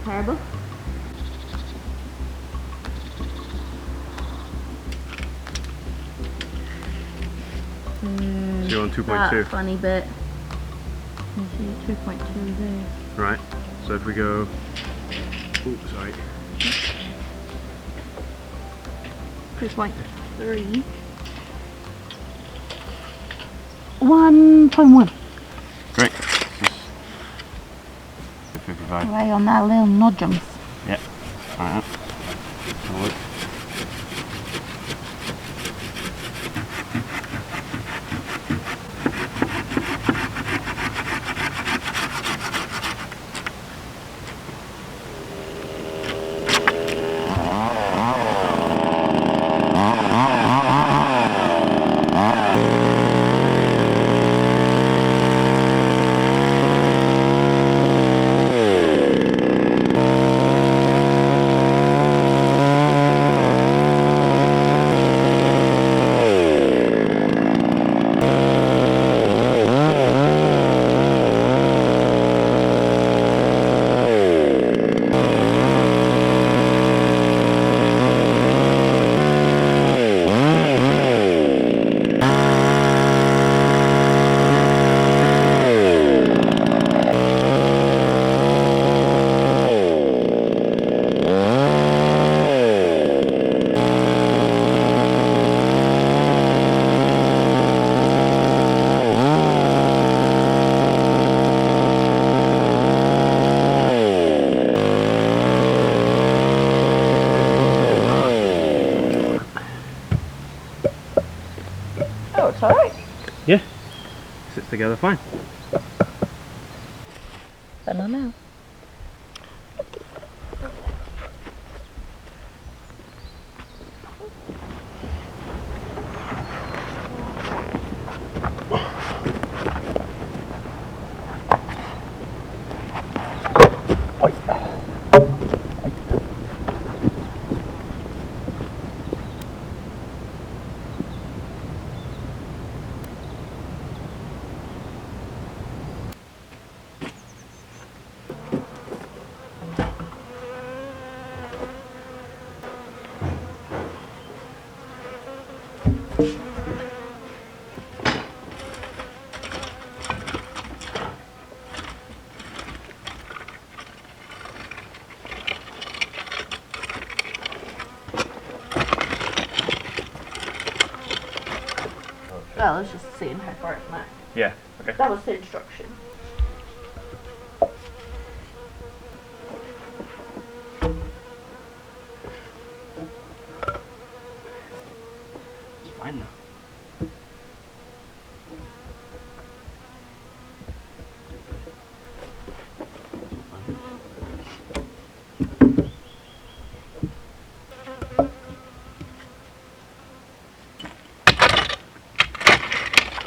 Terrible. So you're on 2.2. That funny bit. You see 2.2 there. Right. So if we go. Oh, sorry. 2.3. 1.1. Great. 55. Right on that little nudgems. Yep. Alright. Have a look. Oh, it's alright. Yeah. Sits together fine. I don't know. Well, I was just seeing how far it's went. Yeah. Okay. That was the instruction. It's fine now.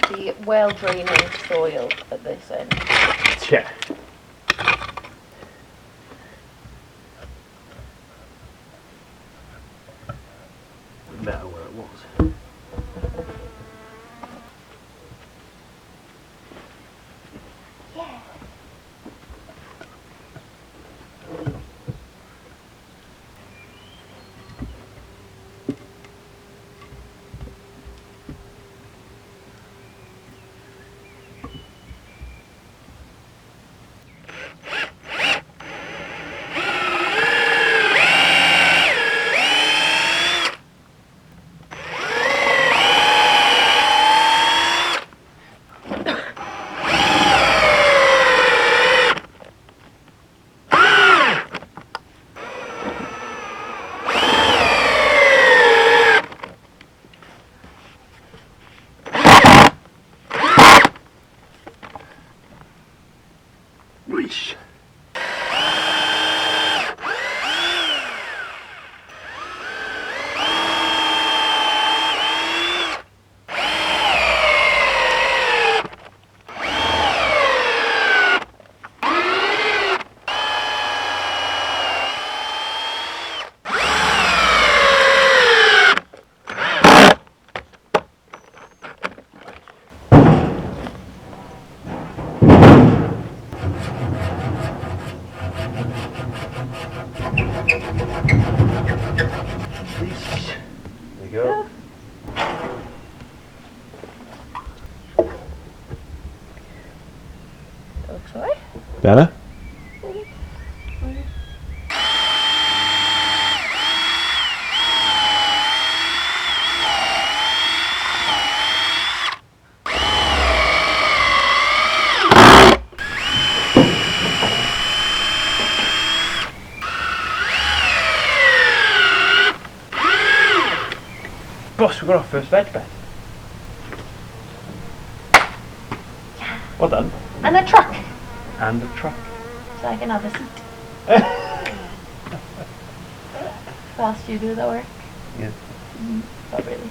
The well-draining soil at this end. Yeah. Better where it was. Yeah. Weesh. looks alright. Better? Boss, we got our first veg bed. Well done. And a truck. And a truck. So I can have a seat. Whilst you do the work. Yeah. Not really.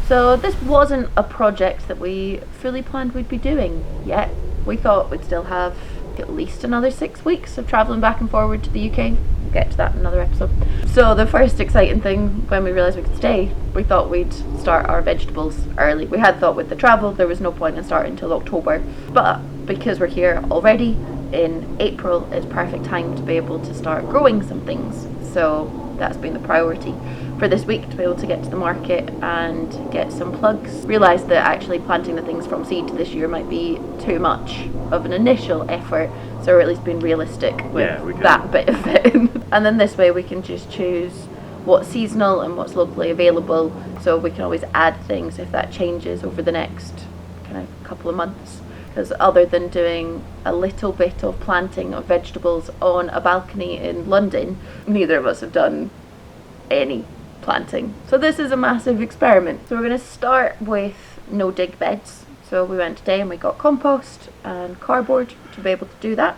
So this wasn't a project that we fully planned we'd be doing yet. We thought we'd still have at least another 6 weeks of travelling back and forward to the UK. We'll get to that in another episode. So the first exciting thing when we realised we could stay, we thought we'd start our vegetables early. We had thought with the travel there was no point in starting until October, but because we're here already in April, it's perfect time to be able to start growing some things. So that's been the priority for this week, to be able to get to the market and get some plugs. Realised that actually planting the things from seed this year might be too much of an initial effort, so we're at least being realistic with that bit of it. And then this way we can just choose what's seasonal and what's locally available, so we can always add things if that changes over the next kind of couple of months. Because other than doing a little bit of planting of vegetables on a balcony in London, neither of us have done any planting. So this is a massive experiment. So we're going to start with no dig beds. So we went today and we got compost and cardboard to be able to do that.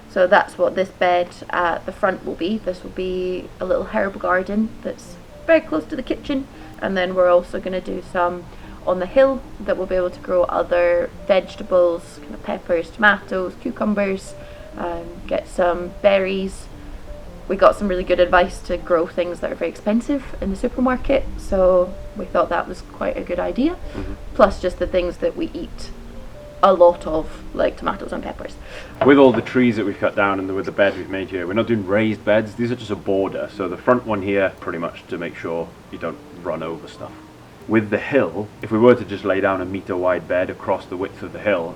So that's what this bed at the front will be. This will be a little herb garden that's very close to the kitchen. And then we're also going to do some on the hill that will be able to grow other vegetables, kind of peppers, tomatoes, cucumbers, get some berries. We got some really good advice to grow things that are very expensive in the supermarket, so we thought that was quite a good idea. Mm-hmm. Plus just the things that we eat a lot of, like tomatoes and peppers. With all the trees that we've cut down and with the bed we've made here, we're not doing raised beds, these are just a border. So the front one here, pretty much to make sure you don't run over stuff. With the hill, if we were to just lay down a metre wide bed across the width of the hill,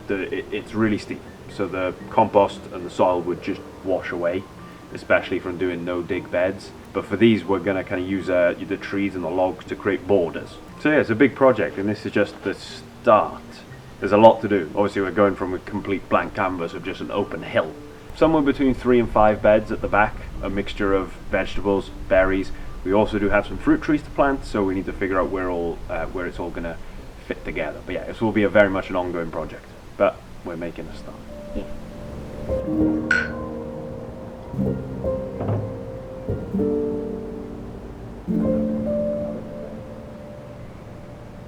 it's really steep. So the compost and the soil would just wash away, especially from doing no dig beds. But for these, we're going to kind of use the trees and the logs to create borders. So yeah, it's a big project, and this is just the start. There's a lot to do. Obviously, we're going from a complete blank canvas of just an open hill. Somewhere between 3 and 5 beds at the back, a mixture of vegetables, berries. We also do have some fruit trees to plant, so we need to figure out where it's all going to fit together. But yeah, this will be very much an ongoing project. But we're making a start. Yeah.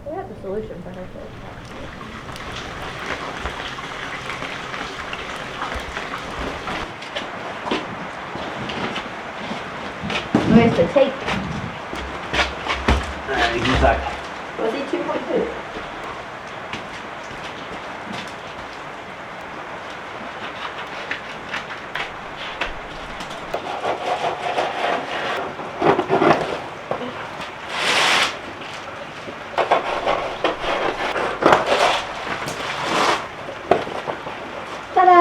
We have the solution for her. Where's the tape? Inside. Was he 2.2? Ta-da!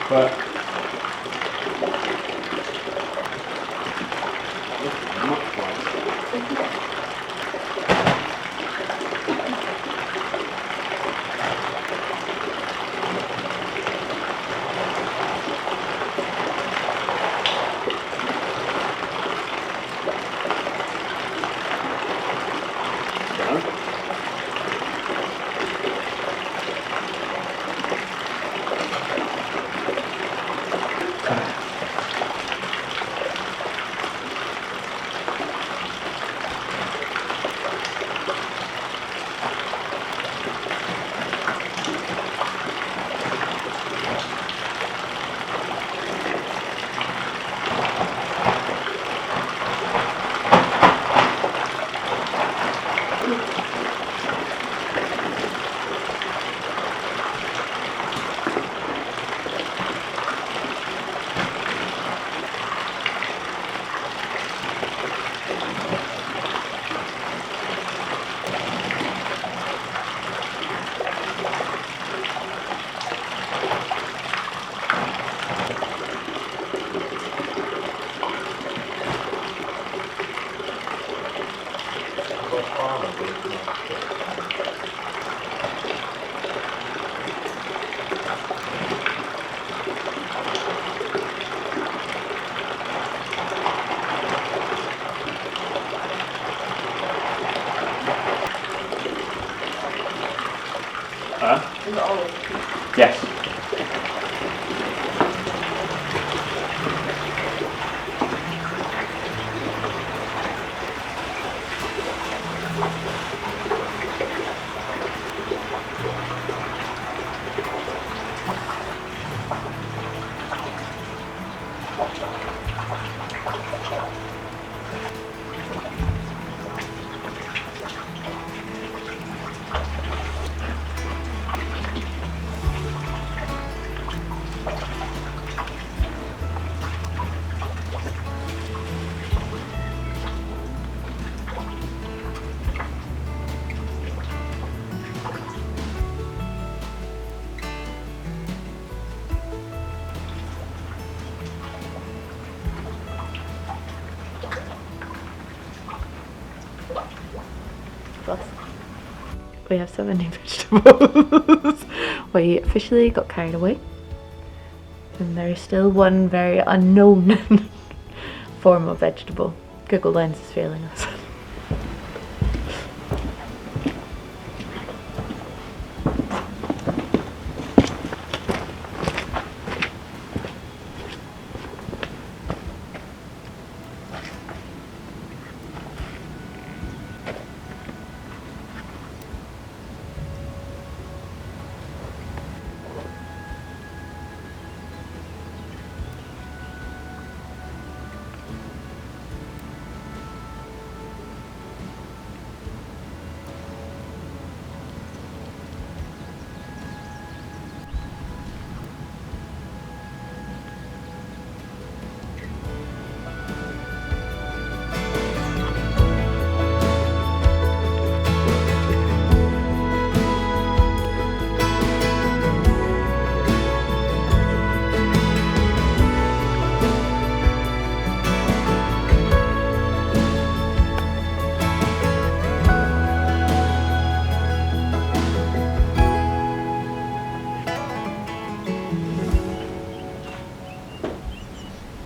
But much wider. Yes. We have so many vegetables. We officially got carried away, and there is still one very unknown form of vegetable. Google Lens is failing us.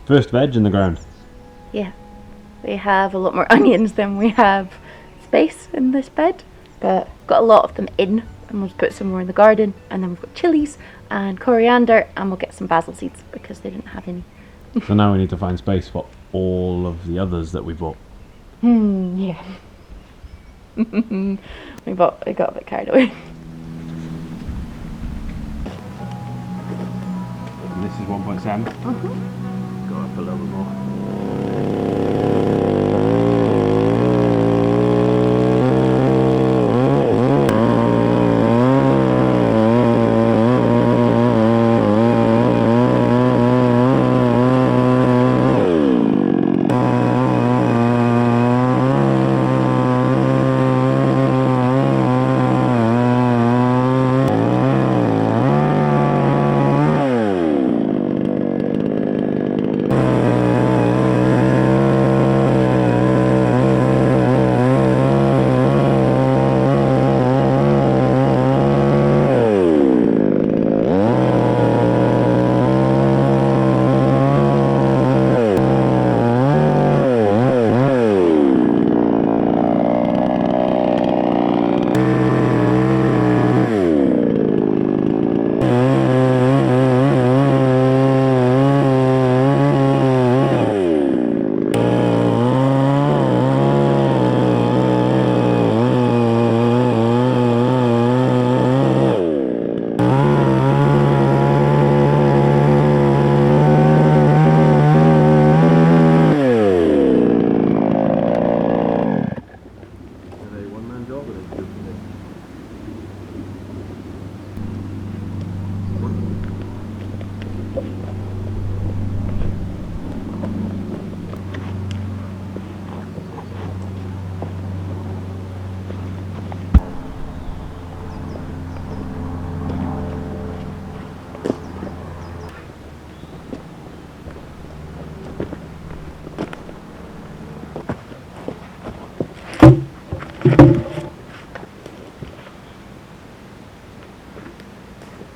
First veg in the ground. Yeah, we have a lot more onions than we have space in this bed, but got a lot of them in, and we'll put some more in the garden. And then we've got chilies and coriander, and we'll get some basil seeds because they didn't have any. So now we need to find space for all of the others that we bought. Yeah. we got a bit carried away. And this is 1.7. Go up a little bit more.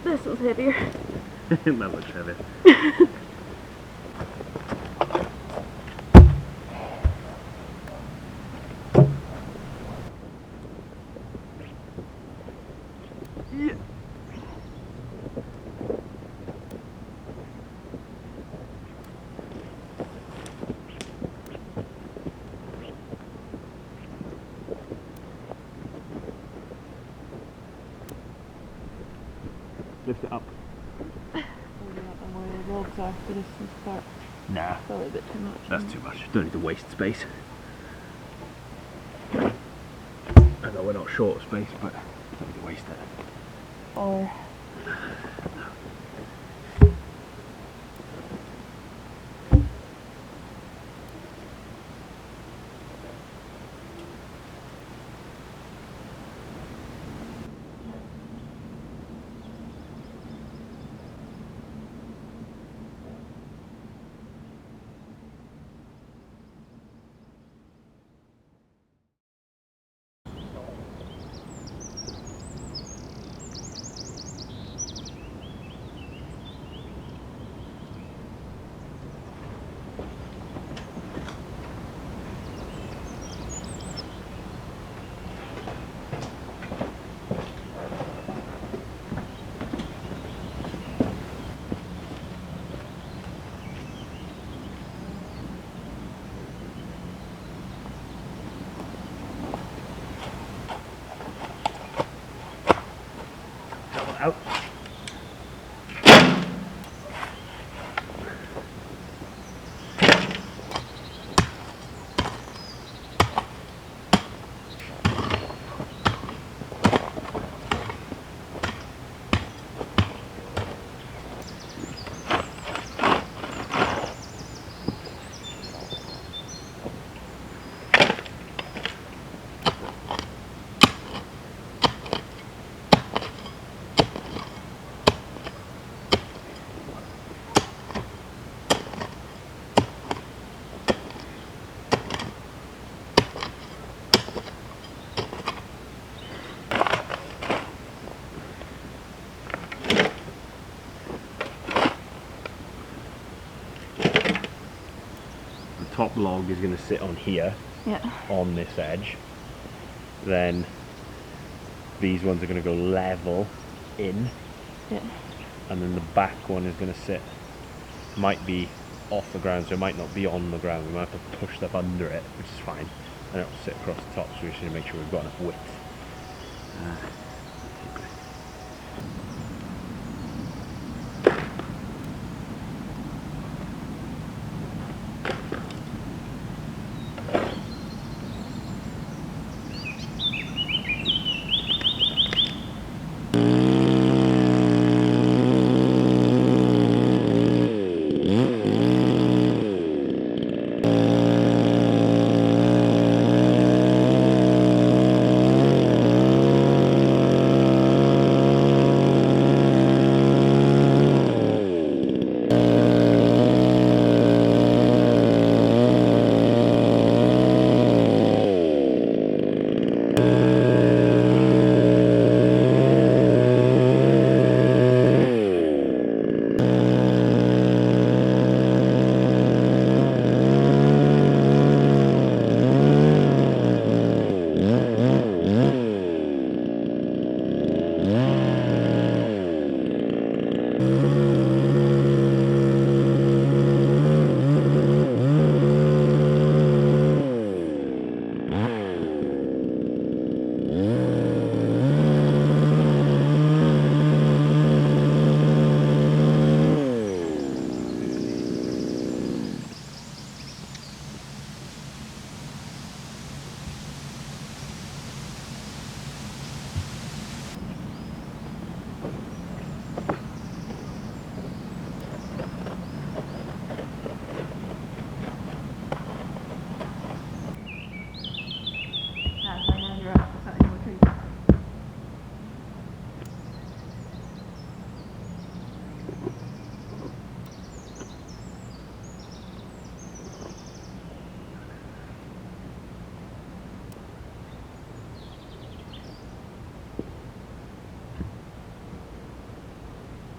This was heavier. That looks heavy. Yeah. Lift it up. Where the logs are for this part. Nah, Probably a bit too much. that's too much. Don't need to waste space. I know we're not short of space, but don't need to waste it. Or Out. Top log is going to sit on here, on this edge. Then these ones are going to go level in, and then the back one is going to sit, might be off the ground, so it might not be on the ground. We might have to push stuff under it, which is fine, and it'll sit across the top, so we just need to make sure we've got enough width.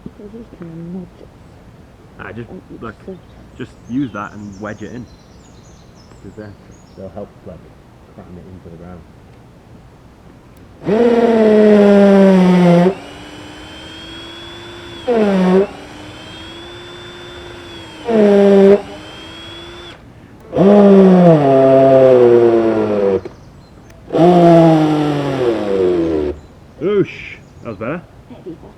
So these kind of nudges. Just use that and wedge it in. Because they'll help like cram it into the ground. Oosh, that was better. Heavy bits.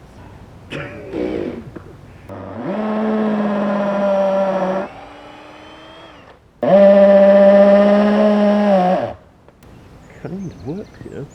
Kind of works, you know.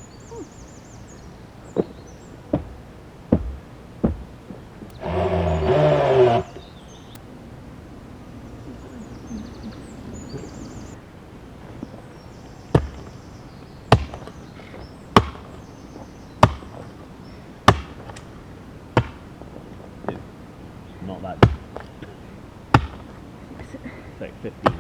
Not that deep. It's like 15.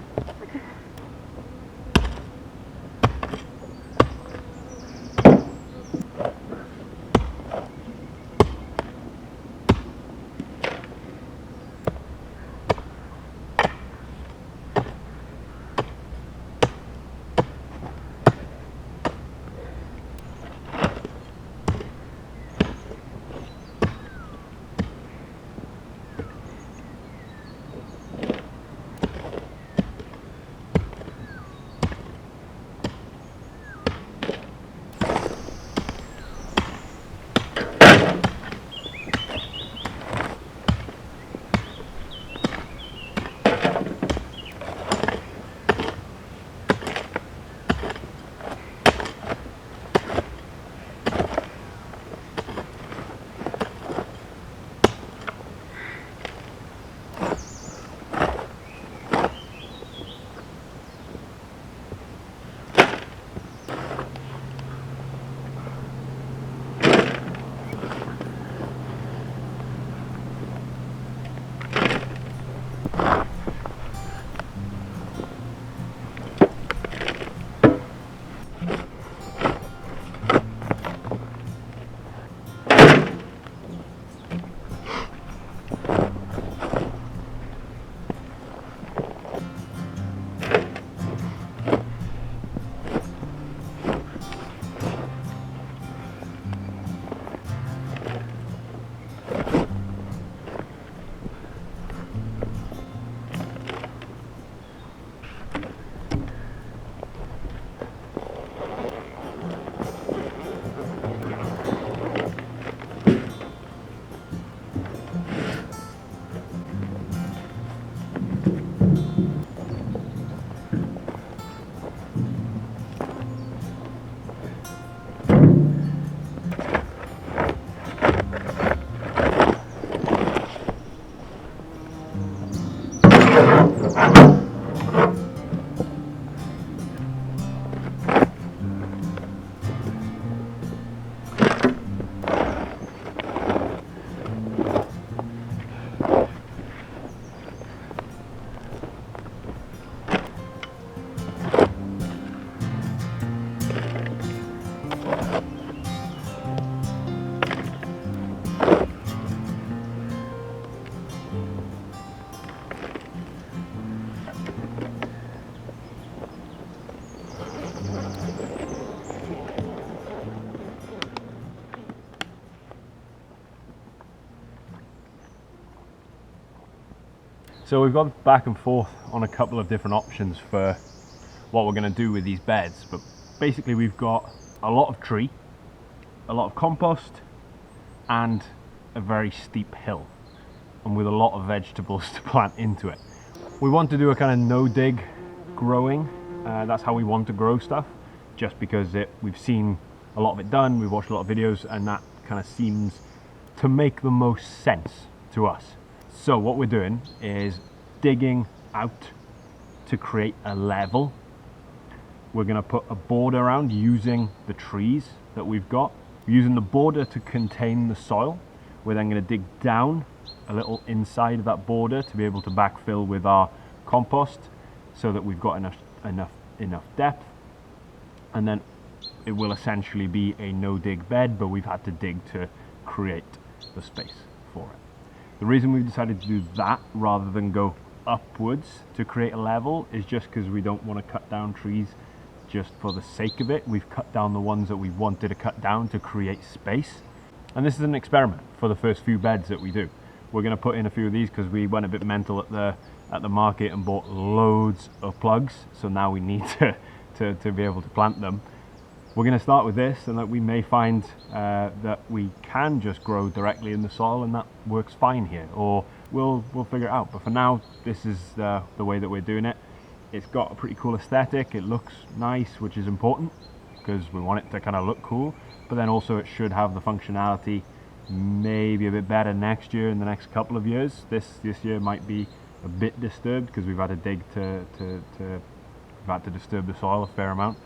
So we've gone back and forth on a couple of different options for what we're going to do with these beds, but basically we've got a lot of tree, a lot of compost, and a very steep hill, and with a lot of vegetables to plant into it. We want to do a kind of no-dig growing. That's how we want to grow stuff, just because we've seen a lot of it done, we've watched a lot of videos, and that kind of seems to make the most sense to us. So what we're doing is digging out to create a level. We're going to put a border around using the trees that we've got. Using the border to contain the soil, we're then going to dig down a little inside of that border to be able to backfill with our compost, so that we've got enough depth, and then it will essentially be a no-dig bed, but we've had to dig to create the space for it. The reason we've decided to do that rather than go upwards to create a level is just because we don't want to cut down trees just for the sake of it. We've cut down the ones that we wanted to cut down to create space. And this is an experiment for the first few beds that we do. We're going to put in a few of these because we went a bit mental at the market and bought loads of plugs. So now we need to be able to plant them. We're going to start with this, and that we may find that we can just grow directly in the soil, and that works fine here. Or we'll figure it out. But for now, this is the way that we're doing it. It's got a pretty cool aesthetic. It looks nice, which is important because we want it to kind of look cool. But then also it should have the functionality maybe a bit better next year, in the next couple of years. This year might be a bit disturbed because we've had to dig we've had to disturb the soil a fair amount.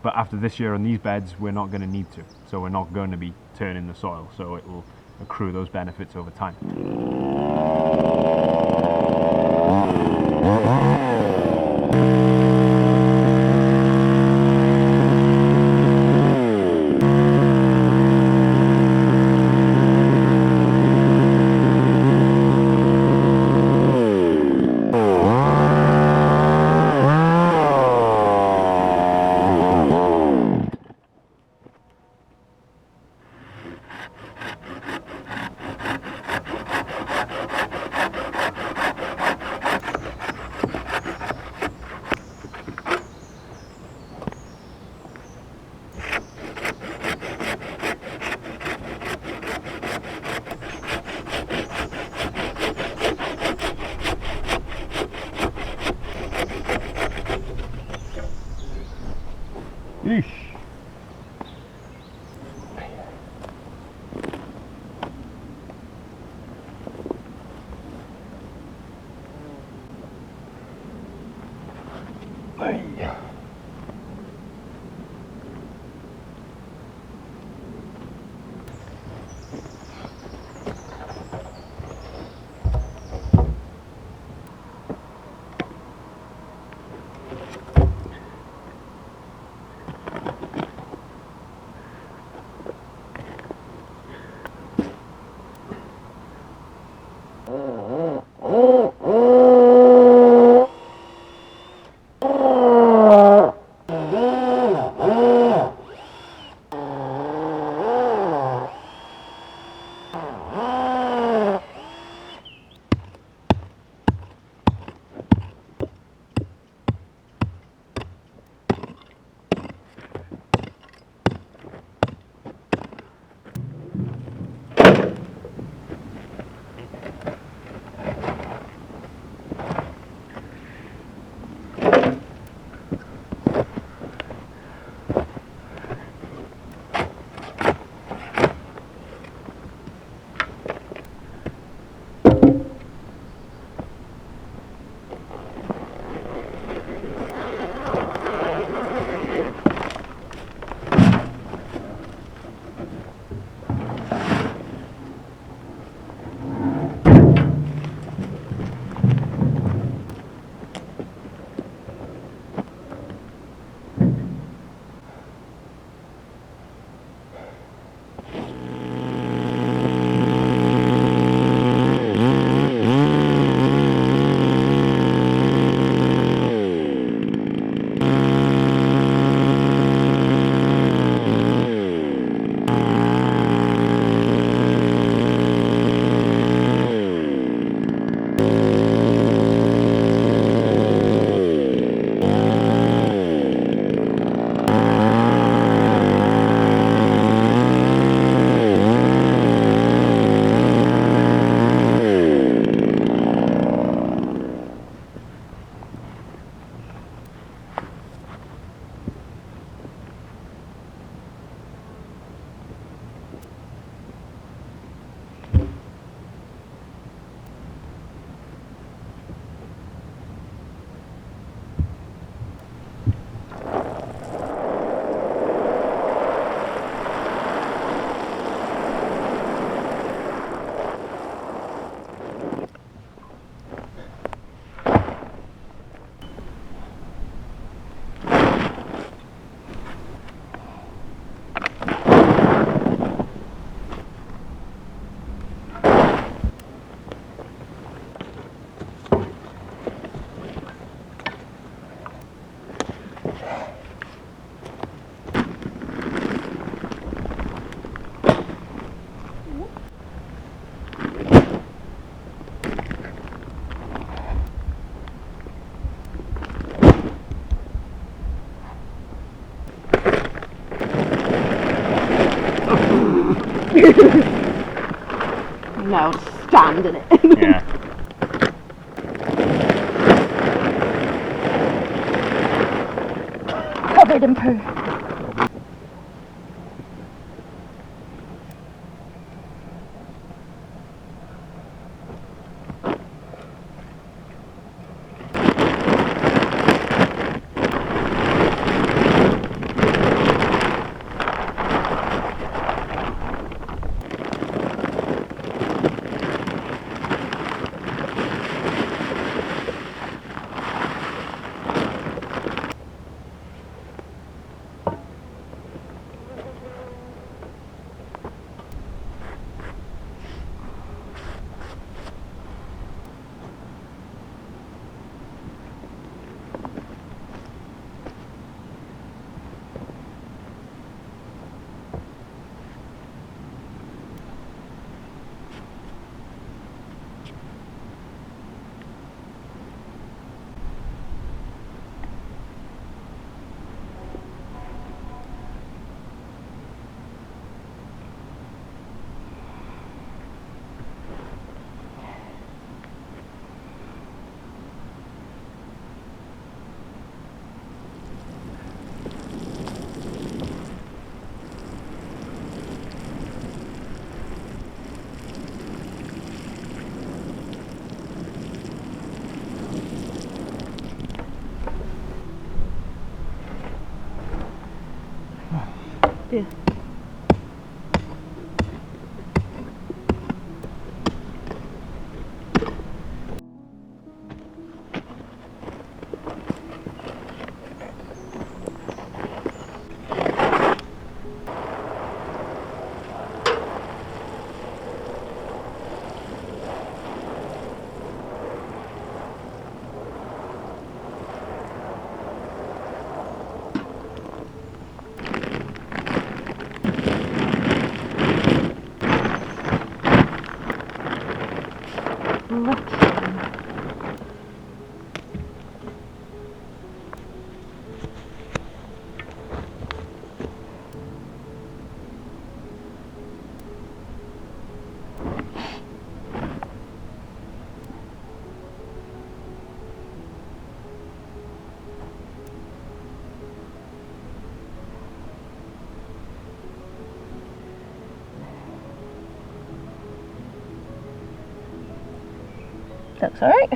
But after this year on these beds, we're not going to need to. So we're not going to be turning the soil. So it will accrue those benefits over time. Yeesh. Hey. No, stand in it. Yeah. Covered in poo. Yeah. That's alright.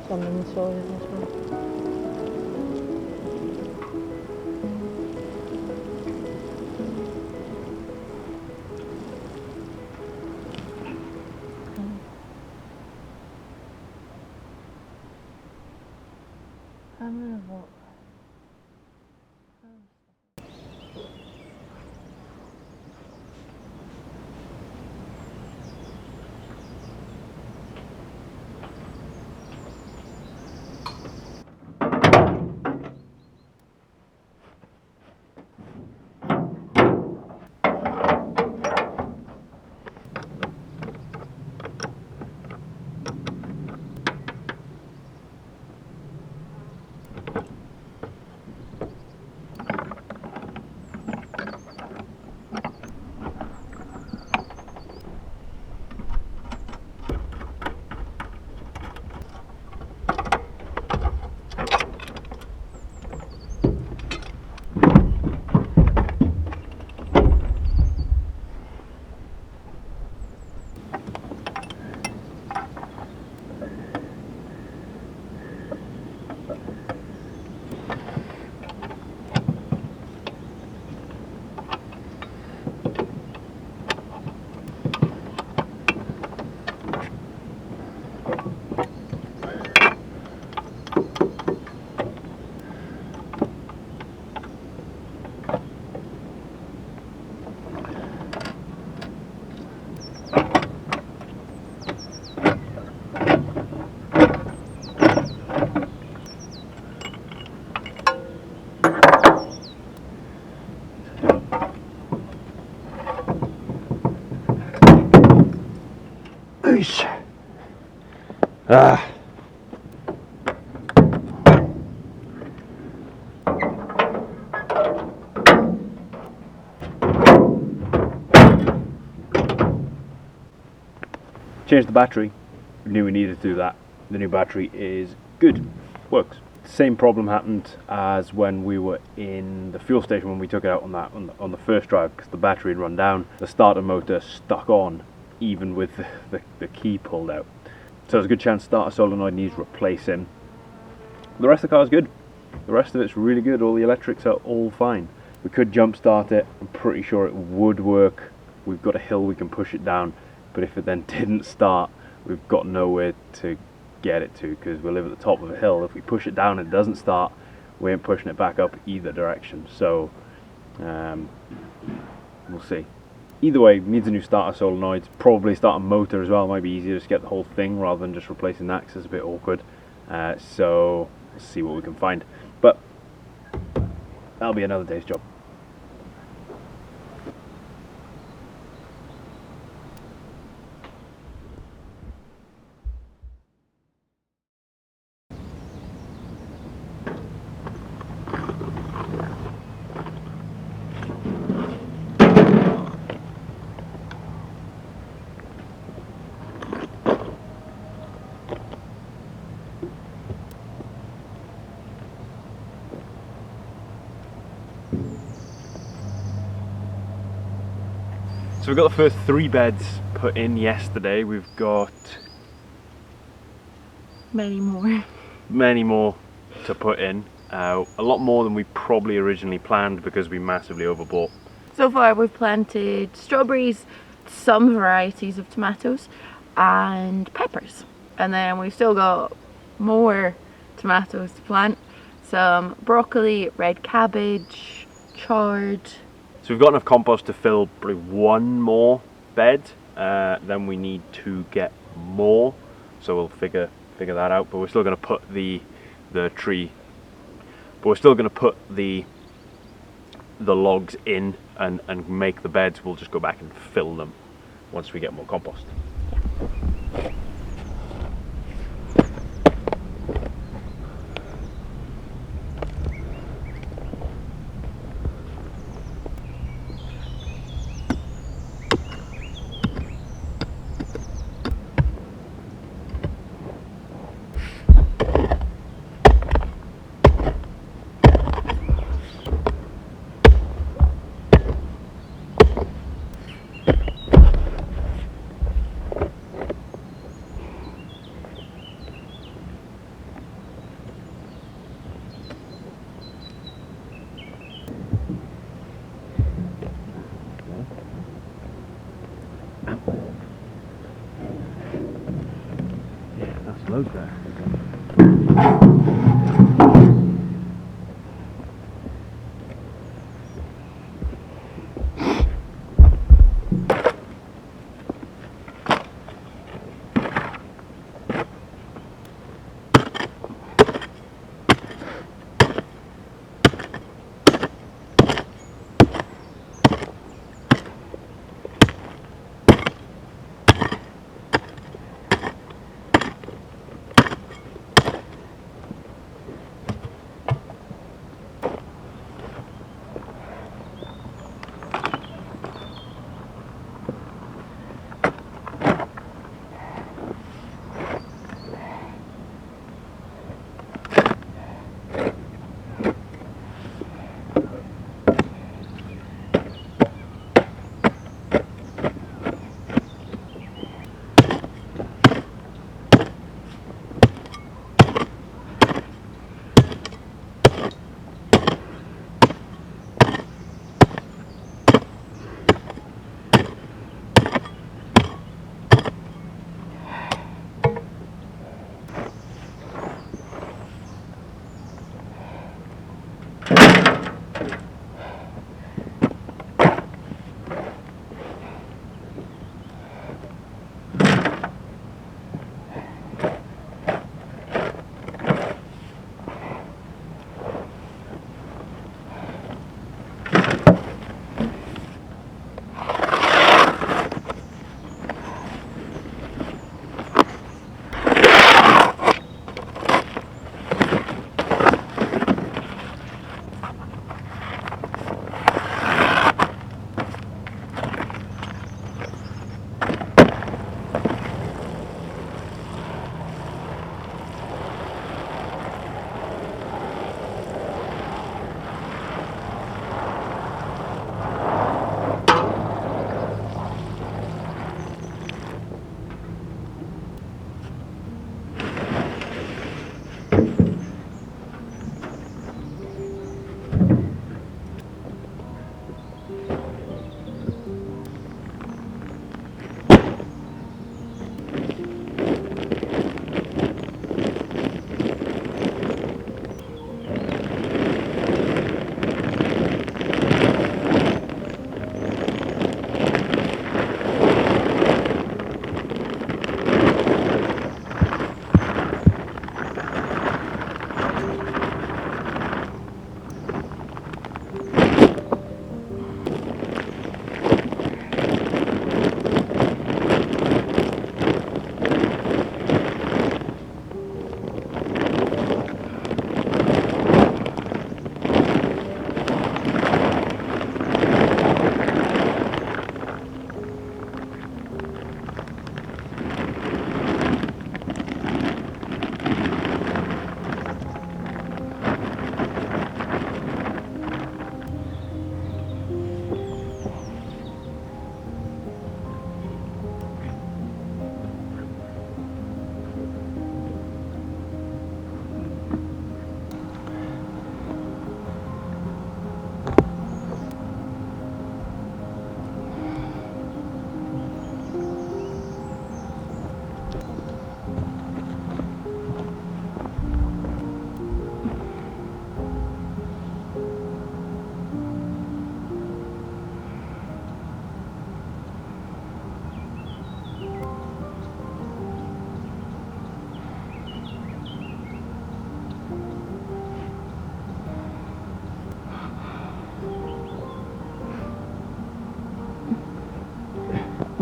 Some in the soil as well. I'm gonna vote. batteries. Ah. Changed the battery. We knew we needed to do that. The new battery is good. Works. Same problem happened as when we were in the fuel station when we took it out on the first drive, because the battery had run down. The starter motor stuck on even with the key pulled out. So there's a good chance starter solenoid needs replacing. The rest of the car is good. The rest of it's really good. All the electrics are all fine. We could jump start it. I'm pretty sure it would work. We've got a hill we can push it down, but if it then didn't start, we've got nowhere to get it to, because we live at the top of a hill. If we push it down and it doesn't start, we ain't pushing it back up either direction. So we'll see. Either way, needs a new starter solenoid, probably starter motor as well. Might be easier to just get the whole thing rather than just replacing that, because it's a bit awkward. So let's see what we can find, but that'll be another day's job. So we've got the first 3 beds put in yesterday. We've got Many more to put in. A lot more than we probably originally planned, because we massively overbought. So far we've planted strawberries, some varieties of tomatoes and peppers, and then we've still got more tomatoes to plant, some broccoli, red cabbage, chard. So we've got enough compost to fill probably 1 more bed. Then we need to get more, so we'll figure that out. But we're still going to put the tree, but we're still going to put the logs in and make the beds. We'll just go back and fill them once we get more compost. Loads there.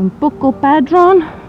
un poco padrón.